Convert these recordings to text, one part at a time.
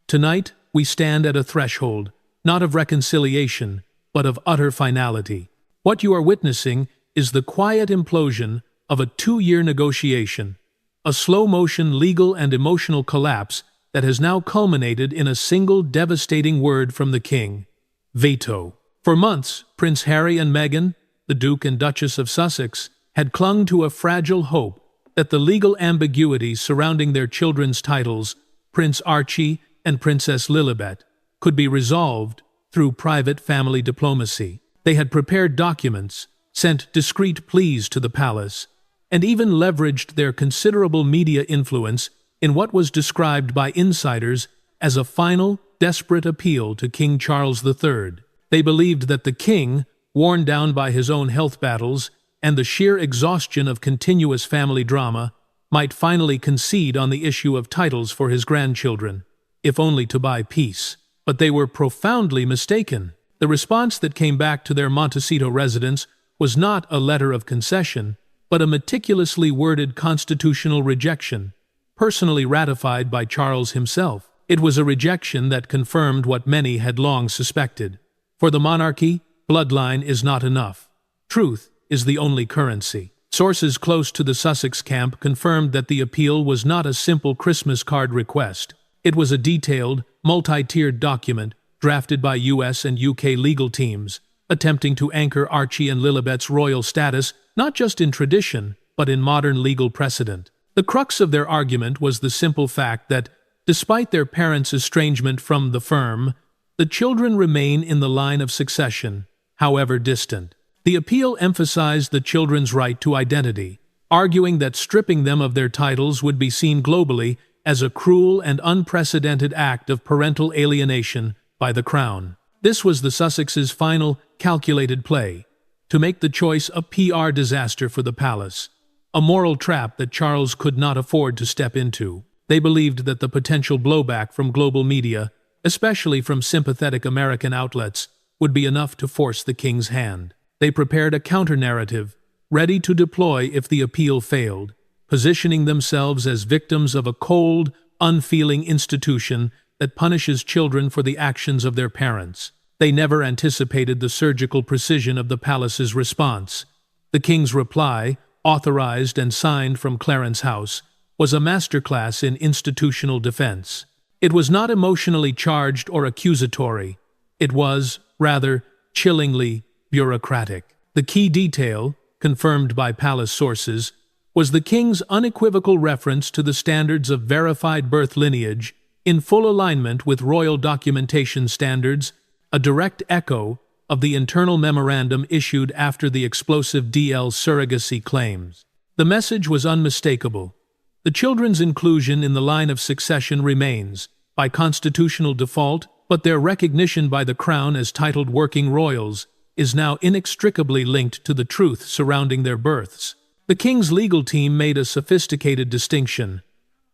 Tonight, we stand at a threshold, not of reconciliation, but of utter finality. What you are witnessing is the quiet implosion of a 2-year negotiation, a slow-motion legal and emotional collapse that has now culminated in a single devastating word from the king: veto. For months, Prince Harry and Meghan, the Duke and Duchess of Sussex, had clung to a fragile hope that the legal ambiguities surrounding their children's titles, Prince Archie and Princess Lilibet, could be resolved through private family diplomacy. They had prepared documents, sent discreet pleas to the palace, and even leveraged their considerable media influence in what was described by insiders as a final, desperate appeal to King Charles III. They believed that the king, worn down by his own health battles and the sheer exhaustion of continuous family drama, might finally concede on the issue of titles for his grandchildren, if only to buy peace. But they were profoundly mistaken. The response that came back to their Montecito residence was not a letter of concession, but a meticulously worded constitutional rejection, personally ratified by Charles himself. It was a rejection that confirmed what many had long suspected. For the monarchy, bloodline is not enough. Truth is the only currency. Sources close to the Sussex camp confirmed that the appeal was not a simple Christmas card request. It was a detailed, multi-tiered document drafted by US and UK legal teams, attempting to anchor Archie and Lilibet's royal status not just in tradition, but in modern legal precedent. The crux of their argument was the simple fact that, despite their parents' estrangement from the firm, the children remain in the line of succession, however distant. The appeal emphasized the children's right to identity, arguing that stripping them of their titles would be seen globally as a cruel and unprecedented act of parental alienation by the Crown. This was the Sussex's final, calculated play, to make the choice a PR disaster for the palace, a moral trap that Charles could not afford to step into. They believed that the potential blowback from global media, especially from sympathetic American outlets, would be enough to force the king's hand. They prepared a counter-narrative, ready to deploy if the appeal failed, positioning themselves as victims of a cold, unfeeling institution that punishes children for the actions of their parents. They never anticipated the surgical precision of the palace's response. The king's reply, authorized and signed from Clarence House, was a masterclass in institutional defense. It was not emotionally charged or accusatory. It was, rather, chillingly bureaucratic. The key detail, confirmed by palace sources, was the king's unequivocal reference to the standards of verified birth lineage in full alignment with royal documentation standards, a direct echo of the internal memorandum issued after the explosive DL surrogacy claims. The message was unmistakable. The children's inclusion in the line of succession remains, by constitutional default, but their recognition by the Crown as titled working royals is now inextricably linked to the truth surrounding their births. The king's legal team made a sophisticated distinction.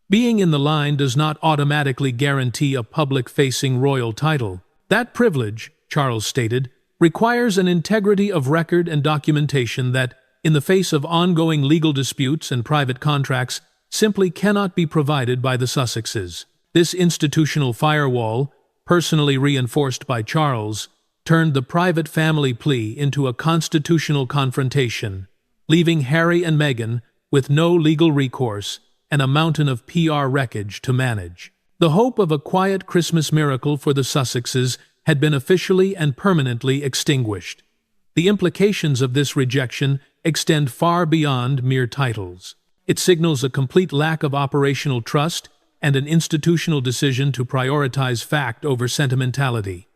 Being in the line does not automatically guarantee a public-facing royal title. That privilege, Charles stated, requires an integrity of record and documentation that, in the face of ongoing legal disputes and private contracts, simply cannot be provided by the Sussexes. This institutional firewall, personally reinforced by Charles, turned the private family plea into a constitutional confrontation, leaving Harry and Meghan with no legal recourse and a mountain of PR wreckage to manage. The hope of a quiet Christmas miracle for the Sussexes had been officially and permanently extinguished. The implications of this rejection extend far beyond mere titles. It signals a complete lack of operational trust and an institutional decision to prioritize fact over sentimentality.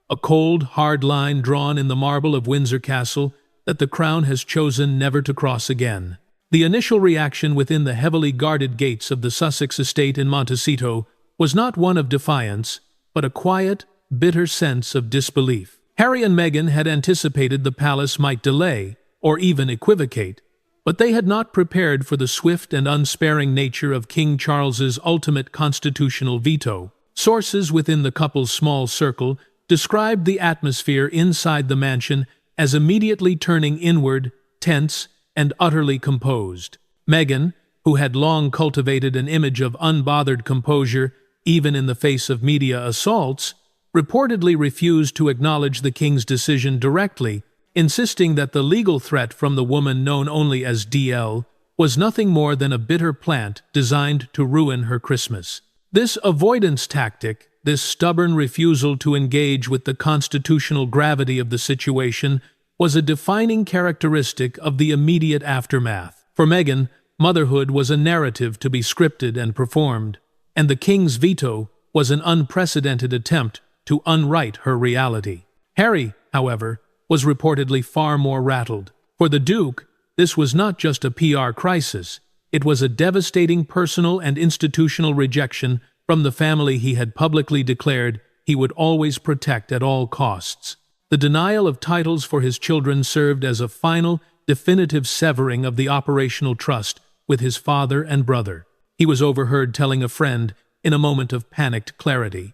A cold, hard line drawn in the marble of Windsor Castle that the Crown has chosen never to cross again. The initial reaction within the heavily guarded gates of the Sussex estate in Montecito was not one of defiance, but a quiet, bitter sense of disbelief. Harry and Meghan had anticipated the palace might delay, or even equivocate, but they had not prepared for the swift and unsparing nature of King Charles's ultimate constitutional veto. Sources within the couple's small circle described the atmosphere inside the mansion as immediately turning inward, tense, and utterly composed. Meghan, who had long cultivated an image of unbothered composure, even in the face of media assaults, reportedly refused to acknowledge the king's decision directly, insisting that the legal threat from the woman known only as DL was nothing more than a bitter plant designed to ruin her Christmas. This avoidance tactic, this stubborn refusal to engage with the constitutional gravity of the situation, was a defining characteristic of the immediate aftermath. For Meghan, motherhood was a narrative to be scripted and performed, and the king's veto was an unprecedented attempt to unwrite her reality. Harry, however, was reportedly far more rattled. For the Duke, this was not just a PR crisis, it was a devastating personal and institutional rejection from the family he had publicly declared he would always protect at all costs. The denial of titles for his children served as a final, definitive severing of the operational trust with his father and brother. He was overheard telling a friend in a moment of panicked clarity,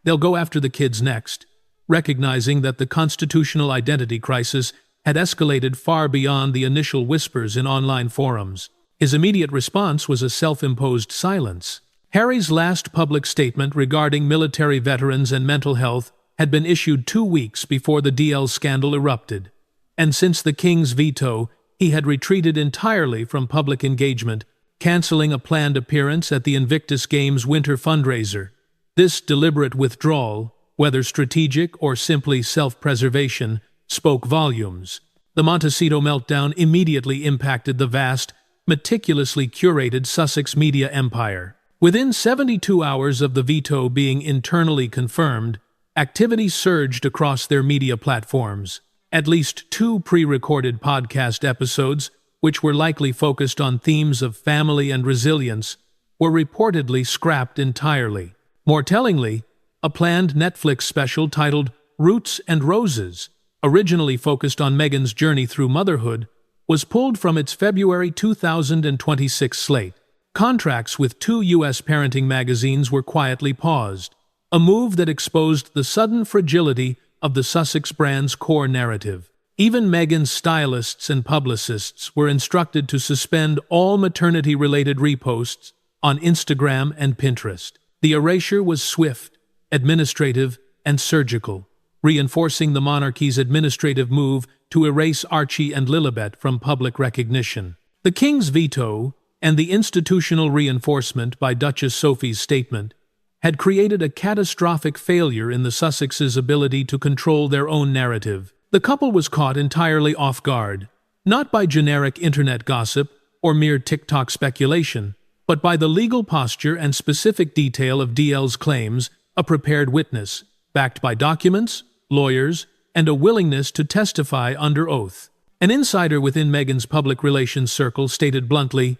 "They'll go after the kids next," recognizing that the constitutional identity crisis had escalated far beyond the initial whispers in online forums. His immediate response was a self-imposed silence. Harry's last public statement regarding military veterans and mental health had been issued 2 weeks before the DL scandal erupted, and since the king's veto, he had retreated entirely from public engagement, canceling a planned appearance at the Invictus Games winter fundraiser. This deliberate withdrawal, whether strategic or simply self-preservation, spoke volumes. The Montecito meltdown immediately impacted the vast, meticulously curated Sussex media empire. Within 72 hours of the veto being internally confirmed, activity surged across their media platforms. At least 2 pre-recorded podcast episodes, which were likely focused on themes of family and resilience, were reportedly scrapped entirely. More tellingly, a planned Netflix special titled Roots and Roses, originally focused on Meghan's journey through motherhood, was pulled from its February 2026 slate. Contracts with 2 U.S. parenting magazines were quietly paused, a move that exposed the sudden fragility of the Sussex brand's core narrative. Even Meghan's stylists and publicists were instructed to suspend all maternity-related reposts on Instagram and Pinterest. The erasure was swift, administrative, and surgical, reinforcing the monarchy's administrative move to erase Archie and Lilibet from public recognition. The king's veto and the institutional reinforcement by Duchess Sophie's statement had created a catastrophic failure in the Sussexes' ability to control their own narrative. The couple was caught entirely off guard, not by generic internet gossip or mere TikTok speculation, but by the legal posture and specific detail of DL's claims, a prepared witness, backed by documents, lawyers, and a willingness to testify under oath. An insider within Meghan's public relations circle stated bluntly,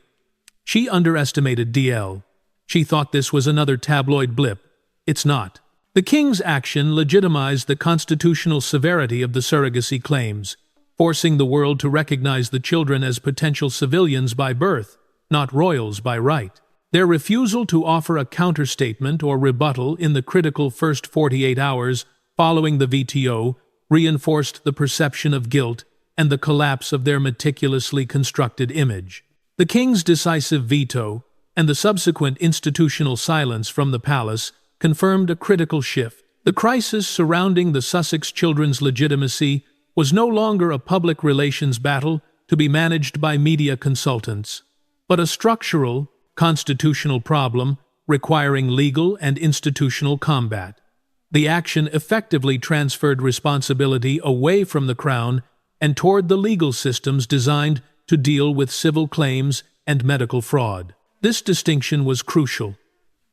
"She underestimated DL. She thought this was another tabloid blip. It's not." The king's action legitimized the constitutional severity of the surrogacy claims, forcing the world to recognize the children as potential civilians by birth, not royals by right. Their refusal to offer a counterstatement or rebuttal in the critical first 48 hours following the VTO reinforced the perception of guilt and the collapse of their meticulously constructed image. The king's decisive veto and the subsequent institutional silence from the palace confirmed a critical shift. The crisis surrounding the Sussex children's legitimacy was no longer a public relations battle to be managed by media consultants, but a structural, constitutional problem requiring legal and institutional combat. The action effectively transferred responsibility away from the Crown and toward the legal systems designed to deal with civil claims and medical fraud. This distinction was crucial.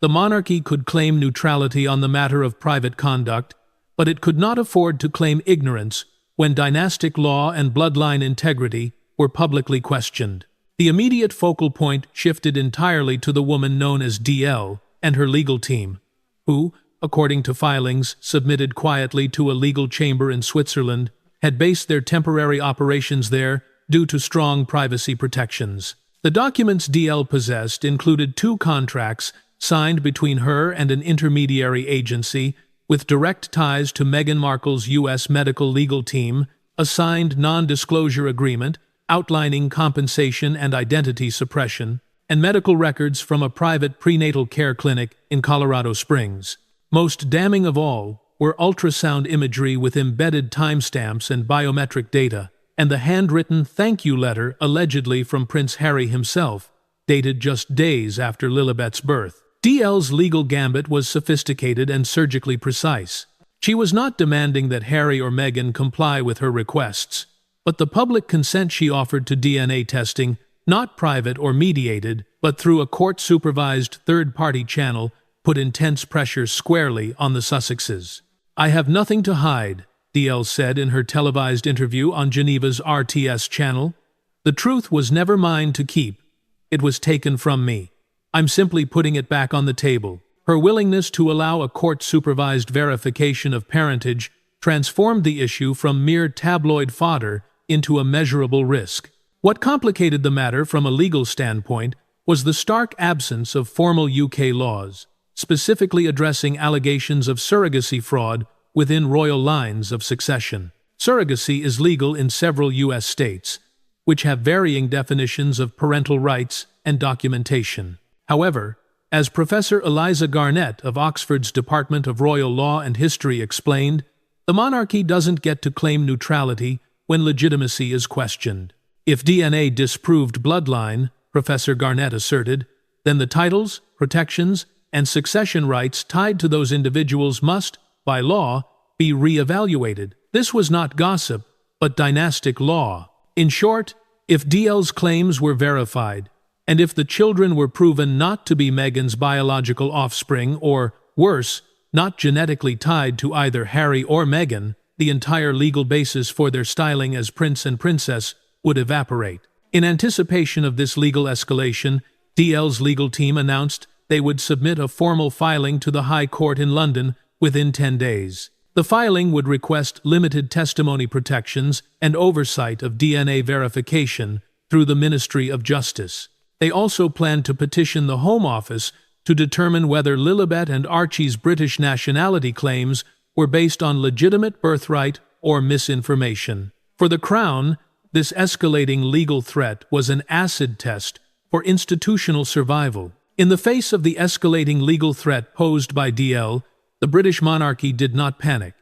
The monarchy could claim neutrality on the matter of private conduct, but it could not afford to claim ignorance when dynastic law and bloodline integrity were publicly questioned. The immediate focal point shifted entirely to the woman known as DL and her legal team, who, according to filings submitted quietly to a legal chamber in Switzerland, had based their temporary operations there due to strong privacy protections. The documents DL possessed included 2 contracts signed between her and an intermediary agency with direct ties to Meghan Markle's U.S. medical legal team, a signed non-disclosure agreement outlining compensation and identity suppression, and medical records from a private prenatal care clinic in Colorado Springs. Most damning of all were ultrasound imagery with embedded timestamps and biometric data, and the handwritten thank you letter allegedly from Prince Harry himself, dated just days after Lilibet's birth. DL's legal gambit was sophisticated and surgically precise. She was not demanding that Harry or Meghan comply with her requests, but the public consent she offered to DNA testing, not private or mediated, but through a court-supervised third-party channel, put intense pressure squarely on the Sussexes. "I have nothing to hide," DL said in her televised interview on Geneva's RTS channel. "The truth was never mine to keep. It was taken from me. I'm simply putting it back on the table." Her willingness to allow a court-supervised verification of parentage transformed the issue from mere tabloid fodder into a measurable risk. What complicated the matter from a legal standpoint was the stark absence of formal UK laws, specifically addressing allegations of surrogacy fraud within royal lines of succession. Surrogacy is legal in several US states, which have varying definitions of parental rights and documentation. However, as Professor Eliza Garnett of Oxford's Department of Royal Law and History explained, the monarchy doesn't get to claim neutrality when legitimacy is questioned. If DNA disproved bloodline, Professor Garnett asserted, then the titles, protections, and succession rights tied to those individuals must, by law, be re-evaluated. This was not gossip, but dynastic law. In short, if DL's claims were verified, and if the children were proven not to be Meghan's biological offspring or, worse, not genetically tied to either Harry or Meghan, the entire legal basis for their styling as prince and princess would evaporate. In anticipation of this legal escalation, DL's legal team announced they would submit a formal filing to the High Court in London within 10 days. The filing would request limited testimony protections and oversight of DNA verification through the Ministry of Justice. They also planned to petition the Home Office to determine whether Lilibet and Archie's British nationality claims were based on legitimate birthright or misinformation. For the Crown, this escalating legal threat was an acid test for institutional survival. In the face of the escalating legal threat posed by DL, the British monarchy did not panic.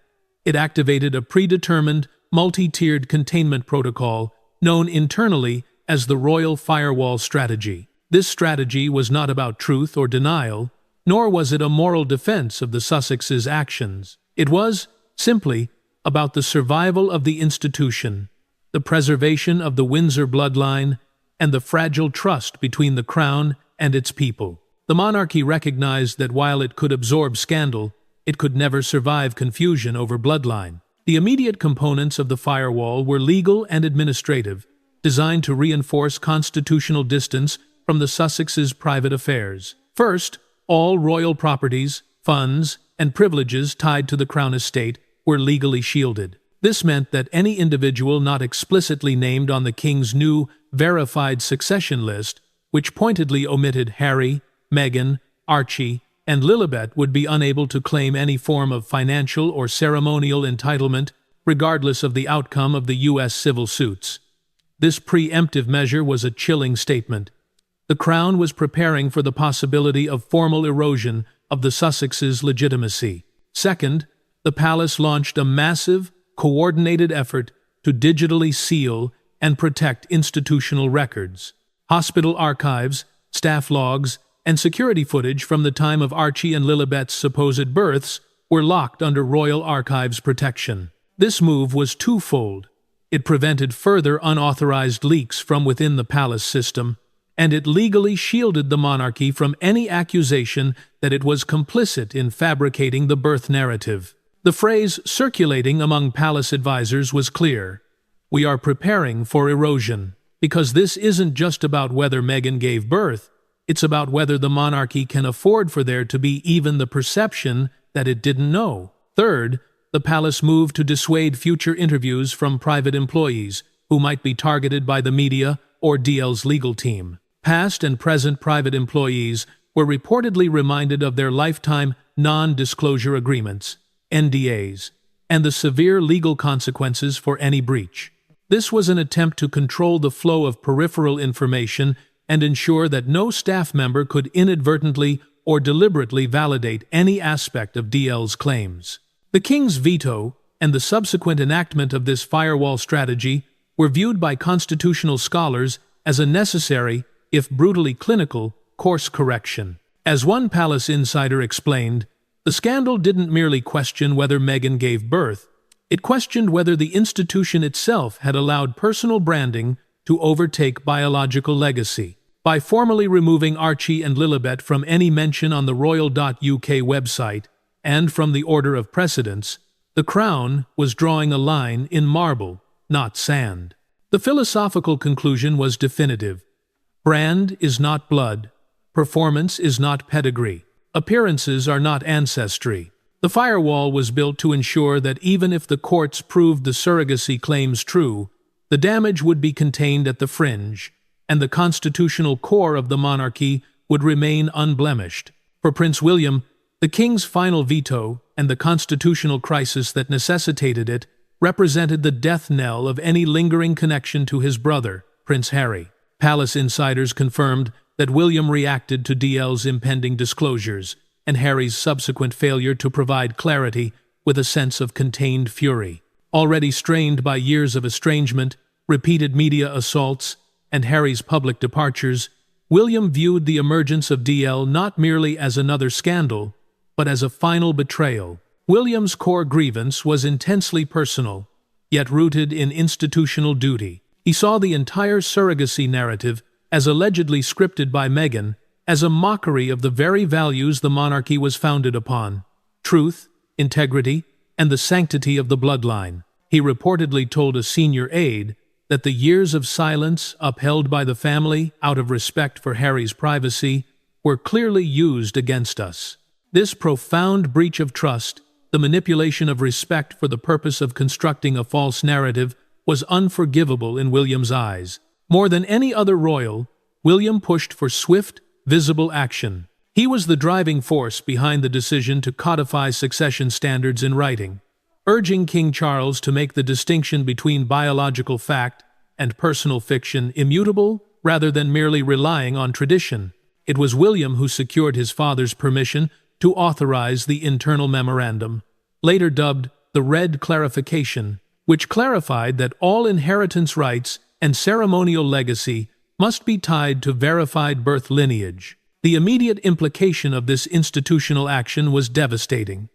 It activated a predetermined, multi-tiered containment protocol known internally as the Royal Firewall Strategy. This strategy was not about truth or denial, nor was it a moral defense of the Sussexes' actions. It was, simply, about the survival of the institution, the preservation of the Windsor bloodline, and the fragile trust between the Crown and its people. The monarchy recognized that while it could absorb scandal, it could never survive confusion over bloodline. The immediate components of the firewall were legal and administrative, designed to reinforce constitutional distance from the Sussexes' private affairs. First, all royal properties, funds, and privileges tied to the Crown estate were legally shielded. This meant that any individual not explicitly named on the King's new verified succession list, which pointedly omitted Harry, Meghan, Archie, and Lilibet, would be unable to claim any form of financial or ceremonial entitlement, regardless of the outcome of the U.S. civil suits. This preemptive measure was a chilling statement. The Crown was preparing for the possibility of formal erosion of the Sussexes' legitimacy. Second, the palace launched a massive, coordinated effort to digitally seal and protect institutional records. Hospital archives, staff logs, and security footage from the time of Archie and Lilibet's supposed births were locked under Royal Archives protection. This move was twofold. It prevented further unauthorized leaks from within the palace system, and it legally shielded the monarchy from any accusation that it was complicit in fabricating the birth narrative. The phrase circulating among palace advisors was clear: "We are preparing for erosion," because this isn't just about whether Meghan gave birth, it's about whether the monarchy can afford for there to be even the perception that it didn't know. Third, the palace moved to dissuade future interviews from private employees who might be targeted by the media or DL's legal team. Past and present private employees were reportedly reminded of their lifetime non-disclosure agreements, NDAs, and the severe legal consequences for any breach. This was an attempt to control the flow of peripheral information and ensure that no staff member could inadvertently or deliberately validate any aspect of DL's claims. The king's veto and the subsequent enactment of this firewall strategy were viewed by constitutional scholars as a necessary, if brutally clinical, course correction. As one palace insider explained, the scandal didn't merely question whether Meghan gave birth, it questioned whether the institution itself had allowed personal branding to overtake biological legacy. By formally removing Archie and Lilibet from any mention on the royal.uk website and from the order of precedence, the Crown was drawing a line in marble, not sand. The philosophical conclusion was definitive. Brand is not blood. Performance is not pedigree. Appearances are not ancestry. The firewall was built to ensure that even if the courts proved the surrogacy claims true, the damage would be contained at the fringe, and the constitutional core of the monarchy would remain unblemished. For Prince William, the king's final veto and the constitutional crisis that necessitated it represented the death knell of any lingering connection to his brother, Prince Harry. Palace insiders confirmed that William reacted to DL's impending disclosures and Harry's subsequent failure to provide clarity with a sense of contained fury. Already strained by years of estrangement, repeated media assaults, and Harry's public departures, William viewed the emergence of DL not merely as another scandal, but as a final betrayal. William's core grievance was intensely personal, yet rooted in institutional duty. He saw the entire surrogacy narrative, as allegedly scripted by Meghan, as a mockery of the very values the monarchy was founded upon: truth, integrity, and the sanctity of the bloodline. He reportedly told a senior aide that the years of silence upheld by the family out of respect for Harry's privacy were clearly used against us. This profound breach of trust, the manipulation of respect for the purpose of constructing a false narrative, was unforgivable in William's eyes. More than any other royal, William pushed for swift, visible action. He was the driving force behind the decision to codify succession standards in writing, urging King Charles to make the distinction between biological fact and personal fiction immutable rather than merely relying on tradition. It was William who secured his father's permission to authorize the internal memorandum, later dubbed the Red Clarification, which clarified that all inheritance rights and ceremonial legacy must be tied to verified birth lineage. The immediate implication of this institutional action was devastating.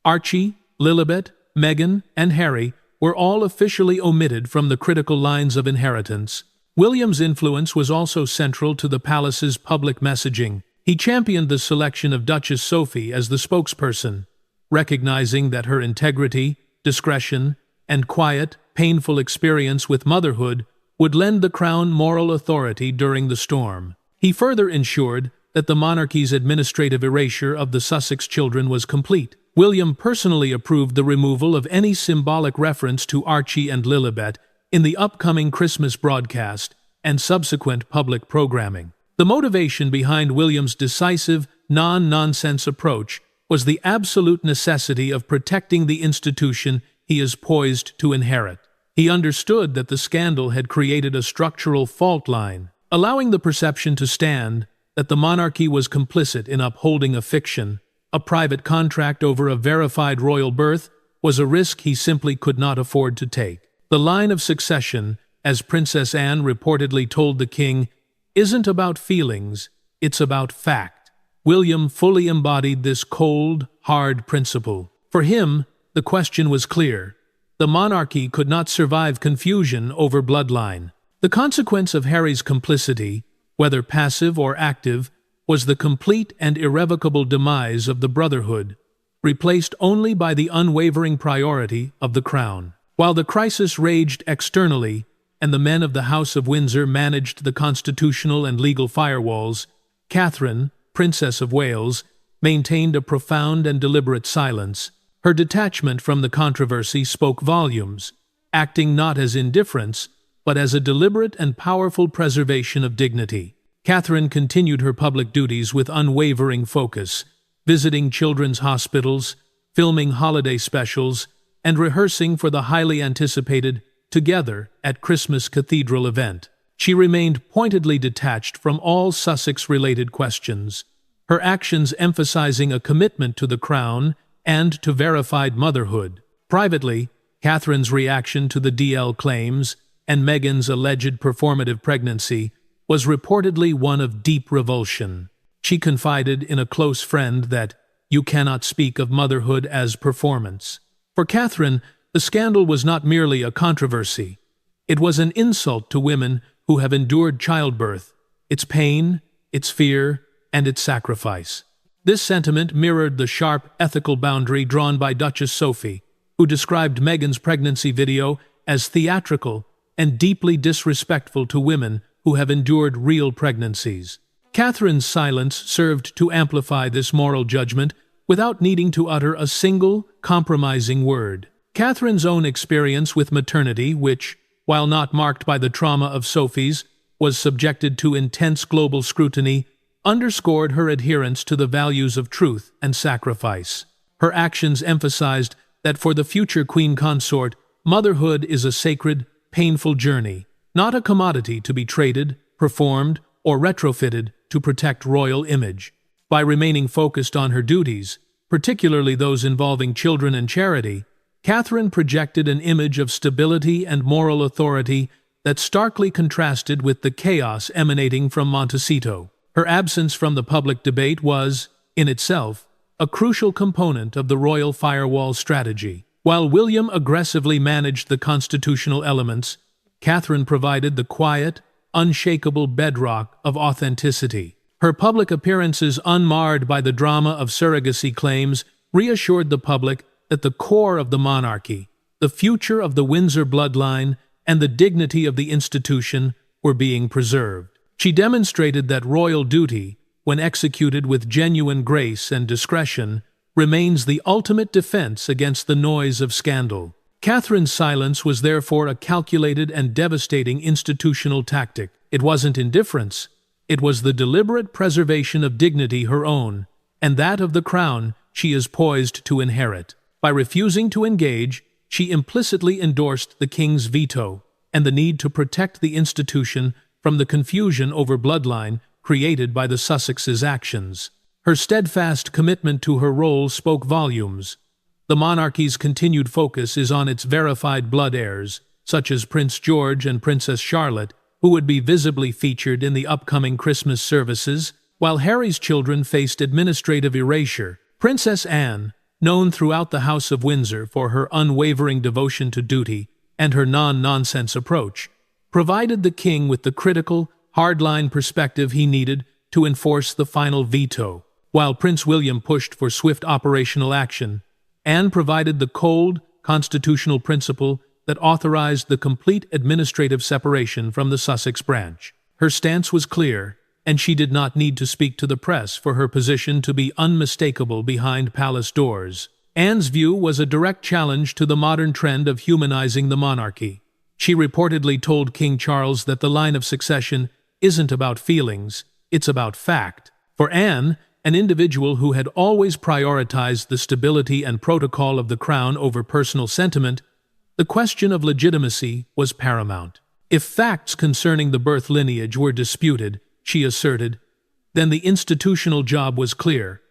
Archie, Lilibet, Meghan, and Harry were all officially omitted from the critical lines of inheritance. William's influence was also central to the palace's public messaging. He championed the selection of Duchess Sophie as the spokesperson, recognizing that her integrity, discretion, and quiet, painful experience with motherhood would lend the crown moral authority during the storm. He further ensured that the monarchy's administrative erasure of the Sussex children was complete. William personally approved the removal of any symbolic reference to Archie and Lilibet in the upcoming Christmas broadcast and subsequent public programming. The motivation behind William's decisive, non-nonsense approach was the absolute necessity of protecting the institution he is poised to inherit. He understood that the scandal had created a structural fault line, allowing the perception to stand that the monarchy was complicit in upholding a fiction. A private contract over a verified royal birth was a risk he simply could not afford to take. The line of succession, as Princess Anne reportedly told the king, isn't about feelings, it's about fact. William fully embodied this cold, hard principle. For him, the question was clear. The monarchy could not survive confusion over bloodline. The consequence of Harry's complicity, whether passive or active, was the complete and irrevocable demise of the brotherhood, replaced only by the unwavering priority of the crown. While the crisis raged externally, and the men of the House of Windsor managed the constitutional and legal firewalls, Catherine, Princess of Wales, maintained a profound and deliberate silence. Her detachment from the controversy spoke volumes, acting not as indifference, but as a deliberate and powerful preservation of dignity. Catherine continued her public duties with unwavering focus, visiting children's hospitals, filming holiday specials, and rehearsing for the highly anticipated Together at Christmas Cathedral event. She remained pointedly detached from all Sussex-related questions, her actions emphasizing a commitment to the crown and to verified motherhood. Privately, Catherine's reaction to the DL claims and Meghan's alleged performative pregnancy was reportedly one of deep revulsion. She confided in a close friend that you cannot speak of motherhood as performance. For Catherine, the scandal was not merely a controversy. It was an insult to women who have endured childbirth, its pain, its fear, and its sacrifice. This sentiment mirrored the sharp ethical boundary drawn by Duchess Sophie, who described Meghan's pregnancy video as theatrical and deeply disrespectful to women who have endured real pregnancies. Catherine's silence served to amplify this moral judgment without needing to utter a single compromising word. Catherine's own experience with maternity, which, while not marked by the trauma of Sophie's, was subjected to intense global scrutiny, underscored her adherence to the values of truth and sacrifice. Her actions emphasized that for the future queen consort, motherhood is a sacred, painful journey, not a commodity to be traded, performed, or retrofitted to protect royal image. By remaining focused on her duties, particularly those involving children and charity, Catherine projected an image of stability and moral authority that starkly contrasted with the chaos emanating from Montecito. Her absence from the public debate was, in itself, a crucial component of the Royal Firewall Strategy. While William aggressively managed the constitutional elements, Catherine provided the quiet, unshakable bedrock of authenticity. Her public appearances, unmarred by the drama of surrogacy claims, reassured the public that the core of the monarchy, the future of the Windsor bloodline, and the dignity of the institution were being preserved. She demonstrated that royal duty, when executed with genuine grace and discretion, remains the ultimate defense against the noise of scandal. Catherine's silence was therefore a calculated and devastating institutional tactic. It wasn't indifference. It was the deliberate preservation of dignity her own, and that of the crown she is poised to inherit. By refusing to engage, she implicitly endorsed the king's veto and the need to protect the institution from the confusion over bloodline created by the Sussexes' actions. Her steadfast commitment to her role spoke volumes. The monarchy's continued focus is on its verified blood heirs, such as Prince George and Princess Charlotte, who would be visibly featured in the upcoming Christmas services, while Harry's children faced administrative erasure. Princess Anne, known throughout the House of Windsor for her unwavering devotion to duty and her non-nonsense approach, provided the king with the critical, hardline perspective he needed to enforce the final veto. While Prince William pushed for swift operational action, Anne provided the cold, constitutional principle that authorized the complete administrative separation from the Sussex branch. Her stance was clear, and she did not need to speak to the press for her position to be unmistakable behind palace doors. Anne's view was a direct challenge to the modern trend of humanizing the monarchy. She reportedly told King Charles that the line of succession isn't about feelings, it's about fact. For Anne, an individual who had always prioritized the stability and protocol of the crown over personal sentiment, the question of legitimacy was paramount. If facts concerning the birth lineage were disputed, she asserted, then the institutional job was clear.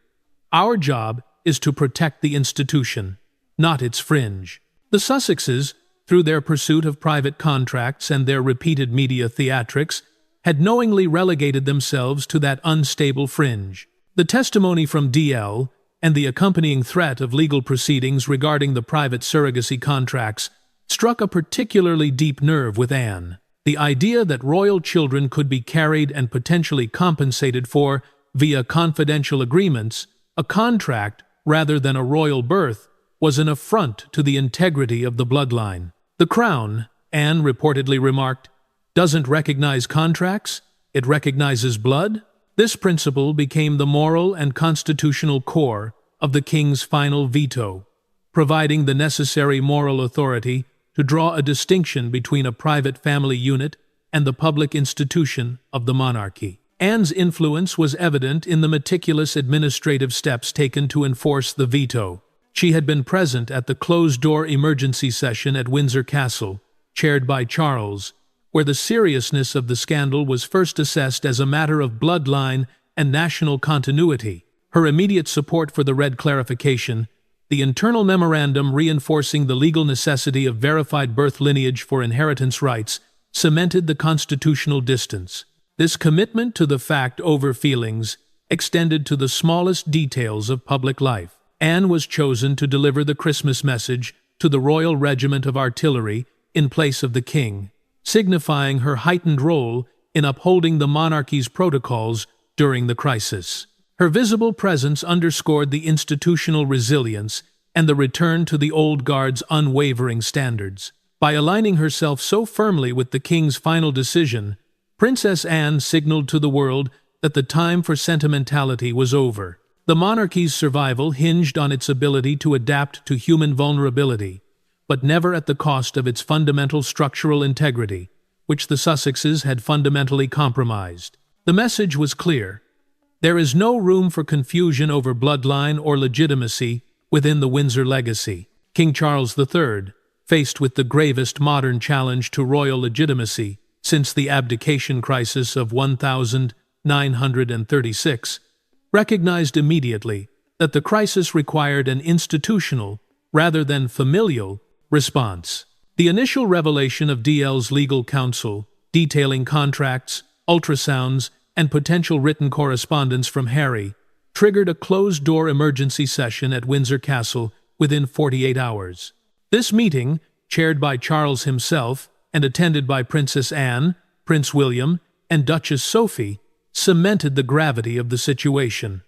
Our job is to protect the institution, not its fringe. The Sussexes, through their pursuit of private contracts and their repeated media theatrics, had knowingly relegated themselves to that unstable fringe. The testimony from DL and the accompanying threat of legal proceedings regarding the private surrogacy contracts struck a particularly deep nerve with Anne. The idea that royal children could be carried and potentially compensated for via confidential agreements, a contract rather than a royal birth, was an affront to the integrity of the bloodline. The crown, Anne reportedly remarked, doesn't recognize contracts, it recognizes blood. This principle became the moral and constitutional core of the king's final veto, providing the necessary moral authority to draw a distinction between a private family unit and the public institution of the monarchy. Anne's influence was evident in the meticulous administrative steps taken to enforce the veto. She had been present at the closed-door emergency session at Windsor Castle, chaired by Charles, where the seriousness of the scandal was first assessed as a matter of bloodline and national continuity. Her immediate support for the red clarification, the internal memorandum reinforcing the legal necessity of verified birth lineage for inheritance rights, cemented the constitutional distance. This commitment to the fact over feelings extended to the smallest details of public life. Anne was chosen to deliver the Christmas message to the Royal Regiment of Artillery in place of the king, signifying her heightened role in upholding the monarchy's protocols during the crisis. Her visible presence underscored the institutional resilience and the return to the old guard's unwavering standards. By aligning herself so firmly with the king's final decision, Princess Anne signaled to the world that the time for sentimentality was over. The monarchy's survival hinged on its ability to adapt to human vulnerability, but never at the cost of its fundamental structural integrity, which the Sussexes had fundamentally compromised. The message was clear. There is no room for confusion over bloodline or legitimacy within the Windsor legacy. King Charles III, faced with the gravest modern challenge to royal legitimacy since the abdication crisis of 1936, recognized immediately that the crisis required an institutional, rather than familial, response. The initial revelation of DL's legal counsel, detailing contracts, ultrasounds, and potential written correspondence from Harry, triggered a closed-door emergency session at Windsor Castle within 48 hours. This meeting, chaired by Charles himself and attended by Princess Anne, Prince William, and Duchess Sophie, cemented the gravity of the situation.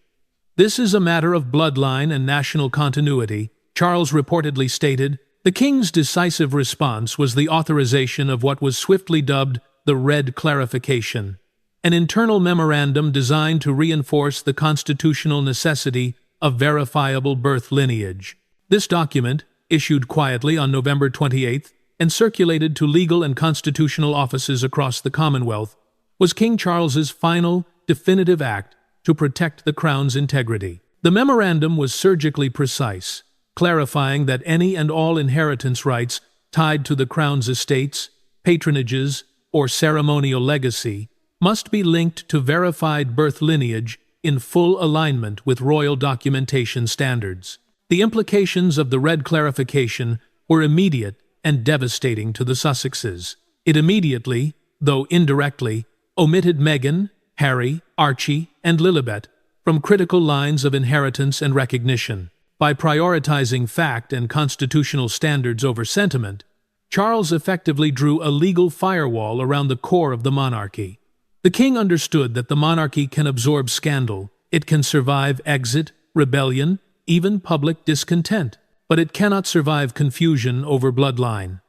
"This is a matter of bloodline and national continuity," Charles reportedly stated. The king's decisive response was the authorization of what was swiftly dubbed the Red Clarification, an internal memorandum designed to reinforce the constitutional necessity of verifiable birth lineage. This document, issued quietly on November 28 and circulated to legal and constitutional offices across the Commonwealth, was King Charles's final, definitive act to protect the crown's integrity. The memorandum was surgically precise, clarifying that any and all inheritance rights tied to the crown's estates, patronages, or ceremonial legacy must be linked to verified birth lineage in full alignment with royal documentation standards. The implications of the Red Clarification were immediate and devastating to the Sussexes. It immediately, though indirectly, omitted Meghan, Harry, Archie, and Lilibet from critical lines of inheritance and recognition. By prioritizing fact and constitutional standards over sentiment, Charles effectively drew a legal firewall around the core of the monarchy. The king understood that the monarchy can absorb scandal, it can survive exit, rebellion, even public discontent, but it cannot survive confusion over bloodline.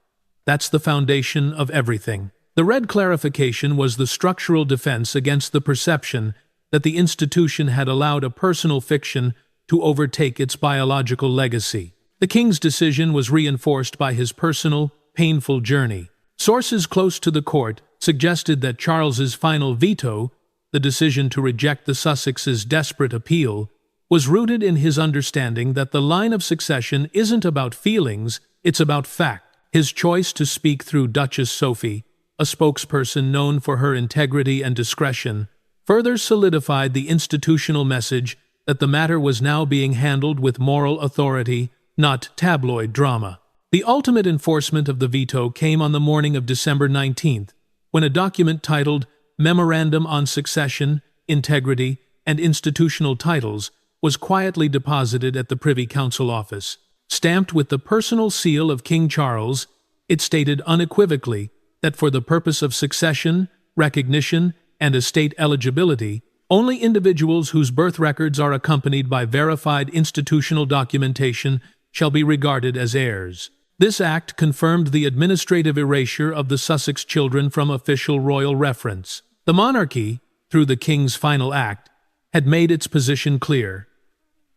That's the foundation of everything. The Red Clarification was the structural defense against the perception that the institution had allowed a personal fiction to overtake its biological legacy. The king's decision was reinforced by his personal, painful journey. Sources close to the court suggested that Charles's final veto, the decision to reject the Sussexes' desperate appeal, was rooted in his understanding that the line of succession isn't about feelings, it's about fact. His choice to speak through Duchess Sophie, a spokesperson known for her integrity and discretion, further solidified the institutional message that the matter was now being handled with moral authority, not tabloid drama. The ultimate enforcement of the veto came on the morning of December 19th, when a document titled Memorandum on Succession, Integrity, and Institutional Titles was quietly deposited at the Privy Council office. Stamped with the personal seal of King Charles, it stated unequivocally that for the purpose of succession, recognition, and estate eligibility, only individuals whose birth records are accompanied by verified institutional documentation shall be regarded as heirs. This act confirmed the administrative erasure of the Sussex children from official royal reference. The monarchy, through the king's final act, had made its position clear.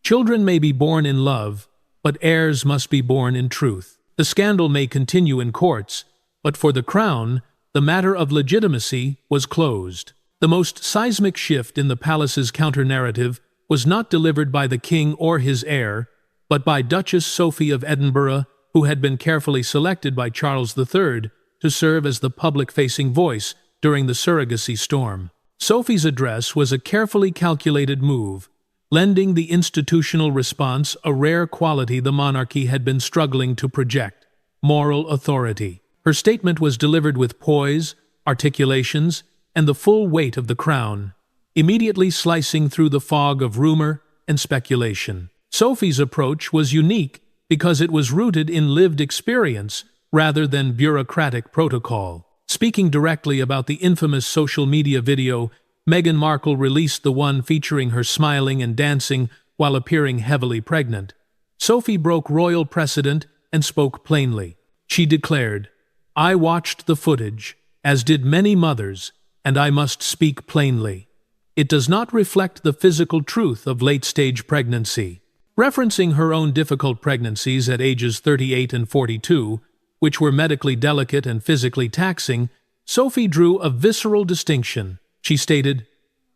Children may be born in love, but heirs must be born in truth. The scandal may continue in courts, but for the crown, the matter of legitimacy was closed. The most seismic shift in the palace's counter-narrative was not delivered by the king or his heir, but by Duchess Sophie of Edinburgh, who had been carefully selected by Charles III to serve as the public-facing voice during the surrogacy storm. Sophie's address was a carefully calculated move, lending the institutional response a rare quality the monarchy had been struggling to project: moral authority. Her statement was delivered with poise, articulations, and the full weight of the crown, immediately slicing through the fog of rumor and speculation. Sophie's approach was unique because it was rooted in lived experience rather than bureaucratic protocol. Speaking directly about the infamous social media video, Meghan Markle released the one featuring her smiling and dancing while appearing heavily pregnant. Sophie broke royal precedent and spoke plainly. She declared, "I watched the footage, as did many mothers, and I must speak plainly. It does not reflect the physical truth of late-stage pregnancy." Referencing her own difficult pregnancies at ages 38 and 42, which were medically delicate and physically taxing, Sophie drew a visceral distinction. She stated,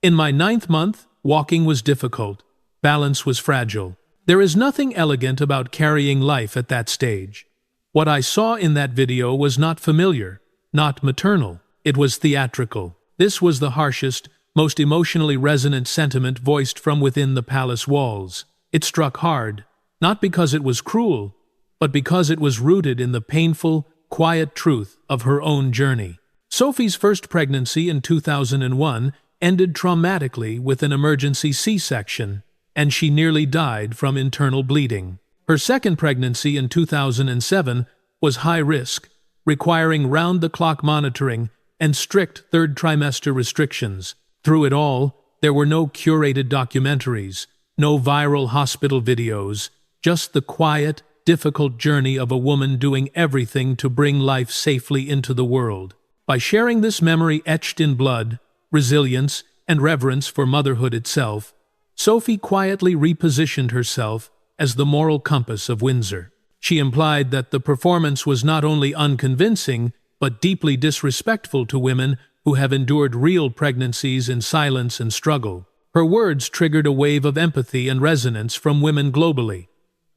"In my 9th month, walking was difficult. Balance was fragile. There is nothing elegant about carrying life at that stage. What I saw in that video was not familiar, not maternal. It was theatrical." This was the harshest, most emotionally resonant sentiment voiced from within the palace walls. It struck hard, not because it was cruel, but because it was rooted in the painful, quiet truth of her own journey. Sophie's first pregnancy in 2001 ended traumatically with an emergency C-section, and she nearly died from internal bleeding. Her second pregnancy in 2007 was high risk, requiring round-the-clock monitoring and strict third trimester restrictions. Through it all, there were no curated documentaries, no viral hospital videos, just the quiet, difficult journey of a woman doing everything to bring life safely into the world. By sharing this memory etched in blood, resilience, and reverence for motherhood itself, Sophie quietly repositioned herself as the moral compass of Windsor. She implied that the performance was not only unconvincing, but deeply disrespectful to women who have endured real pregnancies in silence and struggle. Her words triggered a wave of empathy and resonance from women globally,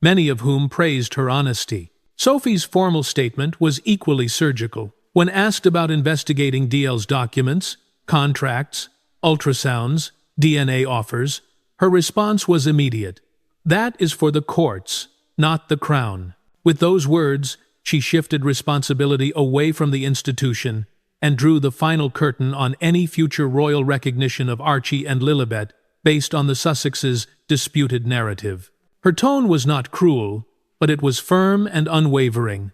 many of whom praised her honesty. Sophie's formal statement was equally surgical. When asked about investigating DL's documents, contracts, ultrasounds, DNA offers, her response was immediate. "That is for the courts, not the crown." With those words, she shifted responsibility away from the institution and drew the final curtain on any future royal recognition of Archie and Lilibet based on the Sussexes' disputed narrative. Her tone was not cruel, but it was firm and unwavering.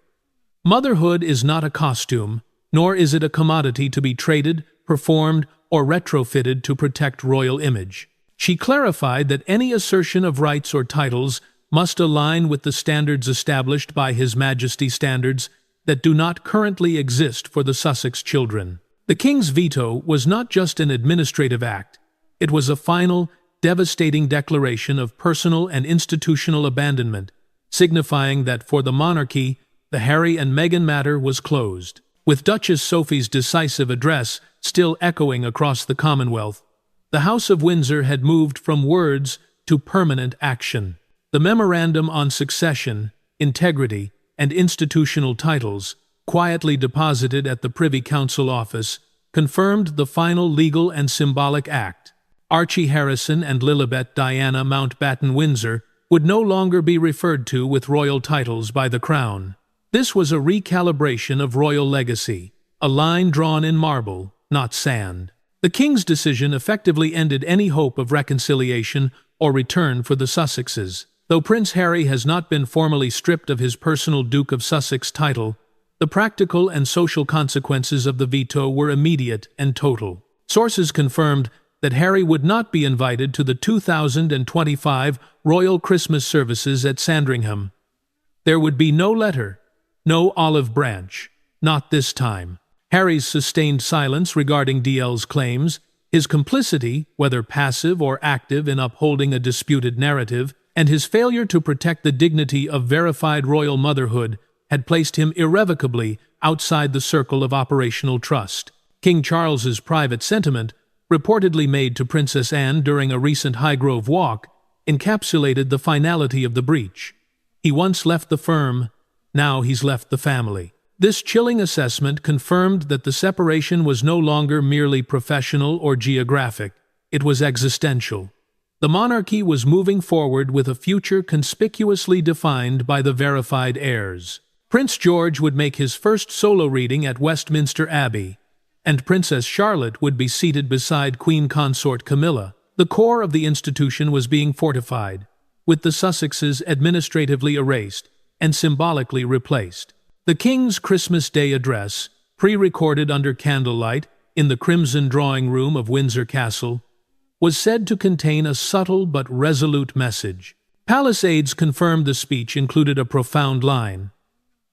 Motherhood is not a costume, nor is it a commodity to be traded, performed, or retrofitted to protect royal image. She clarified that any assertion of rights or titles must align with the standards established by His Majesty, standards that do not currently exist for the Sussex children. The King's veto was not just an administrative act, it was a final, devastating declaration of personal and institutional abandonment, signifying that for the monarchy, the Harry and Meghan matter was closed. With Duchess Sophie's decisive address still echoing across the Commonwealth, the House of Windsor had moved from words to permanent action. The Memorandum on Succession, Integrity, and Institutional Titles, quietly deposited at the Privy Council office, confirmed the final legal and symbolic act. Archie Harrison and Lilibet Diana Mountbatten Windsor would no longer be referred to with royal titles by the Crown. This was a recalibration of royal legacy, a line drawn in marble, not sand. The King's decision effectively ended any hope of reconciliation or return for the Sussexes. Though Prince Harry has not been formally stripped of his personal Duke of Sussex title, the practical and social consequences of the veto were immediate and total. Sources confirmed that Harry would not be invited to the 2025 royal Christmas services at Sandringham. There would be no letter, no olive branch, not this time. Harry's sustained silence regarding DL's claims, his complicity, whether passive or active in upholding a disputed narrative, and his failure to protect the dignity of verified royal motherhood had placed him irrevocably outside the circle of operational trust. King Charles's private sentiment, reportedly made to Princess Anne during a recent Highgrove walk, encapsulated the finality of the breach. He once left the firm, now he's left the family. This chilling assessment confirmed that the separation was no longer merely professional or geographic, it was existential. The monarchy was moving forward with a future conspicuously defined by the verified heirs. Prince George would make his first solo reading at Westminster Abbey, and Princess Charlotte would be seated beside Queen Consort Camilla. The core of the institution was being fortified, with the Sussexes administratively erased and symbolically replaced. The King's Christmas Day address, pre-recorded under candlelight in the crimson drawing room of Windsor Castle, was said to contain a subtle but resolute message. Palace aides confirmed the speech included a profound line: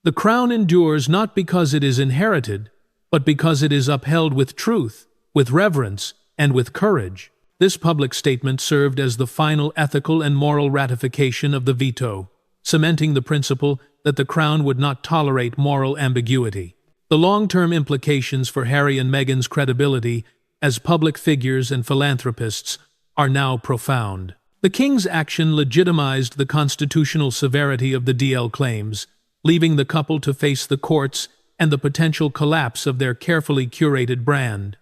"The crown endures not because it is inherited, but because it is upheld with truth, with reverence, and with courage." This public statement served as the final ethical and moral ratification of the veto, cementing the principle that the Crown would not tolerate moral ambiguity. The long-term implications for Harry and Meghan's credibility as public figures and philanthropists are now profound. The King's action legitimized the constitutional severity of the DL claims, leaving the couple to face the courts and the potential collapse of their carefully curated brand.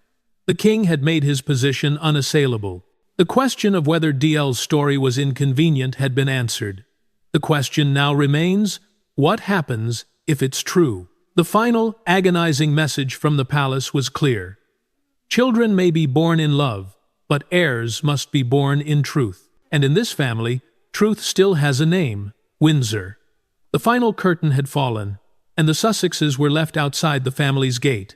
The King had made his position unassailable. The question of whether DL's story was inconvenient had been answered. The question now remains, what happens if it's true? The final, agonizing message from the palace was clear. Children may be born in love, but heirs must be born in truth. And in this family, truth still has a name: Windsor. The final curtain had fallen, and the Sussexes were left outside the family's gate.